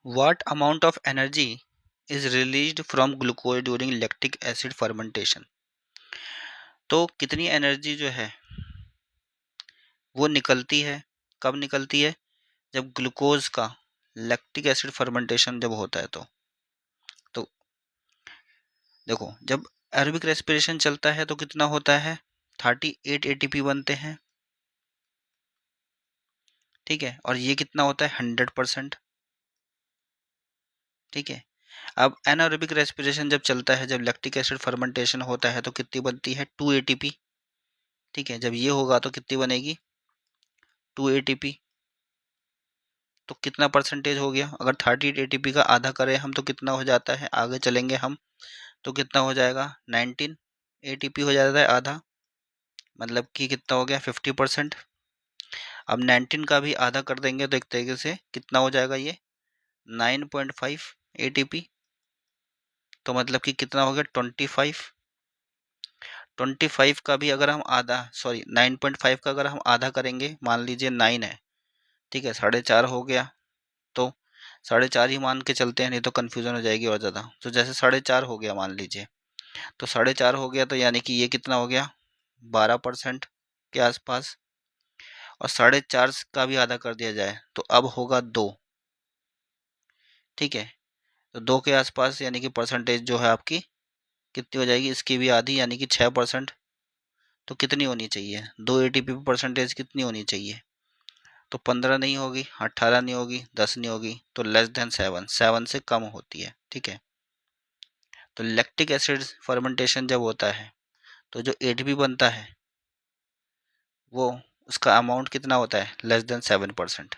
What amount of energy is released from glucose during lactic acid fermentation? तो कितनी energy जो है वो निकलती है, कब निकलती है? जब ग्लूकोज का लैक्टिक एसिड फर्मेंटेशन जब होता है तो देखो, जब एरोबिक रेस्पिरेशन चलता है तो कितना होता है? 38 एटीपी बनते हैं, ठीक है। और ये कितना होता है? 100%, ठीक है। अब एनारोबिक रेस्पिरेशन जब चलता है, जब लैक्टिक एसिड फर्मेंटेशन होता है तो कितनी बनती है? 2 एटीपी, ठीक है। जब ये होगा तो कितनी बनेगी? 2 एटीपी। तो कितना परसेंटेज हो गया? अगर 38 एटीपी का आधा करें हम तो कितना हो जाता है? आगे चलेंगे हम तो कितना हो जाएगा? 19 एटीपी हो जाता है आधा, मतलब कि कितना हो गया? 50%। अब 19 का भी आधा कर देंगे तो एक तरीके से कितना हो जाएगा? ये 9.5 एटीपी। तो मतलब कि कितना हो गया? 25 का भी अगर हम आधा, सॉरी 9.5 का अगर हम आधा करेंगे, मान लीजिए 9 है, ठीक है, 4.5 हो गया। तो 4.5 ही मान के चलते हैं, नहीं तो कन्फ्यूजन हो जाएगी और ज़्यादा। तो जैसे 4.5 हो गया मान लीजिए, तो 4.5 हो गया तो यानी कि ये कितना हो गया? 12% के आसपास। और 4.5 का भी आधा कर दिया जाए तो अब होगा 2, ठीक है। तो 2 के आसपास यानी कि परसेंटेज जो है आपकी कितनी हो जाएगी? इसकी भी आधी यानी कि 6%। तो कितनी होनी चाहिए? 2 एटीपी पर परसेंटेज कितनी होनी चाहिए? तो 15 नहीं होगी, 18 नहीं होगी, 10 नहीं होगी, तो लेस देन 7, 7 से कम होती है, ठीक है। तो लैक्टिक एसिड फर्मेंटेशन जब होता है तो जो एटीपी बनता है वो, उसका अमाउंट कितना होता है? Less than 7%।